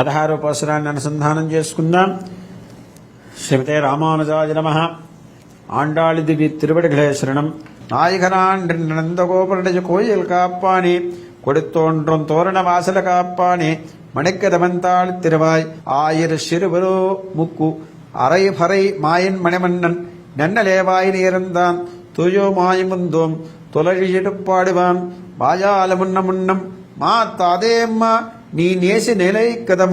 16వ పాసురాన్ని అనుసంధానం చేసుకుందాం. శ్రీమతే రామానుజాయ నమః. ఆండాళిదివి తిరువడిகளே శరణం. நாயகனான் நந்தகோபுரடைய கோயில் காப்பானே, கொடுத்தோன்றும் தோரண வாசல காப்பானே, மணிக்கதவந்தாள் திருவாய் ஆயிர சிறுவரோ முக்கு அரை பறை மாயன் மணிமன்னன் நன்னலேவாய் நேர்ந்தான் துயோ மாயமுந்தோம் தொலழியெடுப்பாடுவான் வாயால முன்னம் మాతాదేమ్మ నీ నేసి నిలైకదం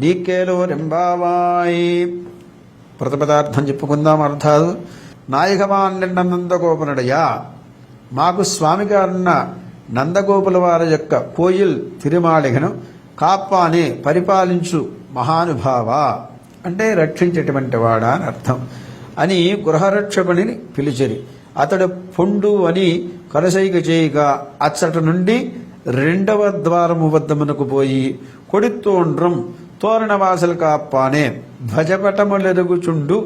నీకేలో రెంబావాయి. ప్రతిపదార్థం చెప్పుకుందాం. అర్థాలు: నాయకవాన్ నిన్న నందగోపునుడయా, మాకు స్వామిగారున్న నందగోపుల వారి యొక్క కోయిల్ తిరుమాళిగను కాపానే పరిపాలించు మహానుభావ అంటే రక్షించేటువంటి వాడా అని అర్థం అని గృహరక్షకుని పిలిచిరి. అతడు పొండు అని కరసైక చేయగా అచ్చట నుండి 2వ ద్వారము వద్దమునకు పోయి కొడితోండ్రం తోరణవాసలు కాపానే ధ్వజపటములెరుగుచుండు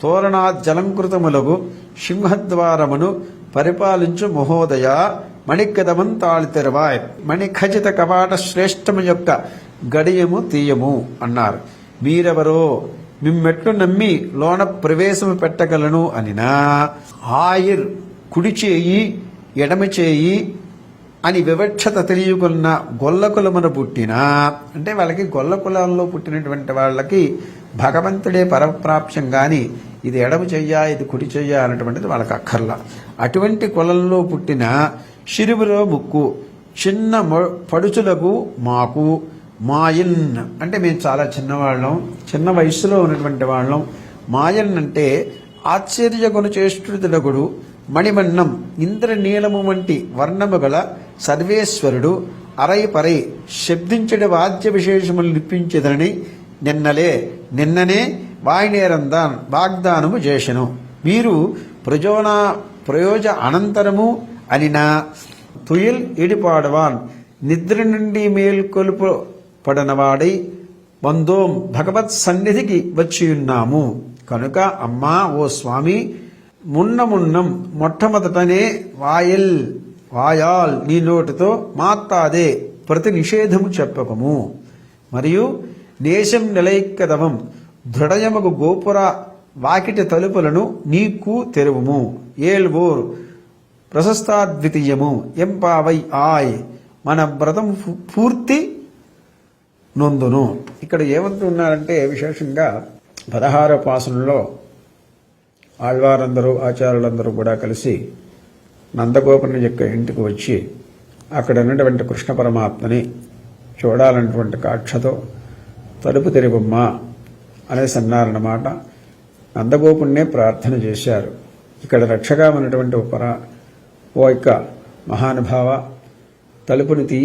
తోరణాజలంకృతములగు సింహద్వారమును పరిపాలించు మహోదయ మణికదమం తాళితెరవాయ్. మణిఖచిత కవాట శ్రేష్టము యొక్క గడియము తీయము అన్నారు. మీరెవరో, మిమ్మెట్లు నమ్మి లోన ప్రవేశము పెట్టగలను అనినా ఆయిర్ కుడి చేయి ఎడమ చేయి అని వివక్షత తెలియకున్న గొల్లకులమున పుట్టిన, అంటే వాళ్ళకి గొల్ల కులాల్లో పుట్టినటువంటి వాళ్ళకి భగవంతుడే పరప్రాప్యం గాని ఇది ఎడమ చెయ్యా ఇది కుడి చెయ్యా అన్నటువంటిది వాళ్ళకి అక్కర్లా. అటువంటి కులంలో పుట్టిన శిరువులో ముక్కు చిన్న పడుచులకు మాకు మాయన్ అంటే మేము చాలా చిన్నవాళ్ళం, చిన్న వయసులో ఉన్నటువంటి వాళ్ళం. మాయన్ అంటే ఆశ్చర్యగును చేష్టుడగుడు మణిమన్నం ఇంద్రనీలము వంటి వర్ణము గల సర్వేశ్వరుడు అరై పరై శబ్దించడి వాద్య విశేషములు నిప్పించదని నిన్ననే వాయినేరందాన్ వాగ్దానము చేసెను. మీరు ప్రయోజ అనంతరము అనినా తుయిల్ ఇడిపాడవాన్ నిద్ర నుండి మేల్కొలుపు పడనవాడై బంధోం భగవత్ సన్నిధికి వచ్చియున్నాము కనుక అమ్మా ఓ స్వామి మున్నం మొట్టమొదటనే వాయాల్ నీ నోటితో మాత్తాదే ప్రతి నిషేధము చెప్పకము. మరియు నేశం నిలైక్కదవం దృఢయమగు గోపుర వాకిటి తలుపులను నీకు తెరువుము. ఏల్వోర్ ప్రశస్తాద్వితీయము ఎంపావై ఆయ్ మన వ్రతం పూర్తి నొందును. ఇక్కడ ఏమంటున్నారంటే విశేషంగా 16వ పాసనంలో ఆళ్వారందరూ ఆచార్యులందరూ కూడా కలిసి నందగోపుని యొక్క ఇంటికి వచ్చి అక్కడ ఉన్నటువంటి కృష్ణ పరమాత్మని చూడాలన్నటువంటి కాక్షతో తలుపు తెరివమ్మా అనేసి అన్నారన్నమాట. నందగోపుణ్ణే ప్రార్థన చేశారు. ఇక్కడ రక్షగా ఉన్నటువంటి ఓ యొక్క మహానుభావ తలుపుని తీ,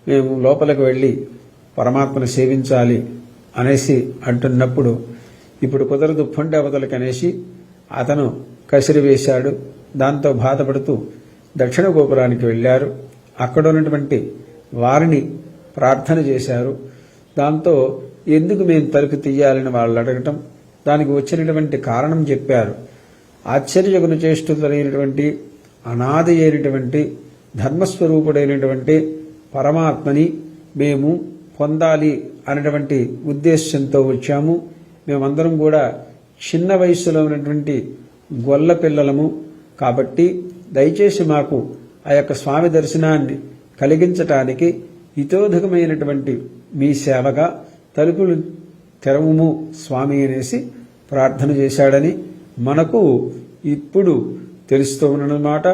మేము లోపలికి వెళ్ళి పరమాత్మను సేవించాలి అనేసి అంటున్నప్పుడు ఇప్పుడు కుదరదు పొండి అవతలకి అనేసి అతను కసిరి వేశాడు. దాంతో బాధపడుతూ దక్షిణ గోపురానికి వెళ్ళారు. అక్కడ ఉన్నటువంటి వారిని ప్రార్థన చేశారు. దాంతో ఎందుకు మేము తలుపు తీయాలని వాళ్ళు అడగటం, దానికి వచ్చినటువంటి కారణం చెప్పారు. ఆశ్చర్యగును చేష్టులైనటువంటి అనాది అయినటువంటి ధర్మస్వరూపుడైనటువంటి పరమాత్మని మేము పొందాలి అనేటువంటి ఉద్దేశంతో వచ్చాము. మేమందరం కూడా చిన్న వయసులో ఉన్నటువంటి గొల్ల పిల్లలము కాబట్టి దయచేసి మాకు ఆ యొక్క స్వామి దర్శనాన్ని కలిగించటానికి హితోధికమైనటువంటి మీ సేవగా తలుపులు తెరవుము స్వామి అనేసి ప్రార్థన చేశాడని మనకు ఇప్పుడు తెలుస్తూ ఉన్నమాట.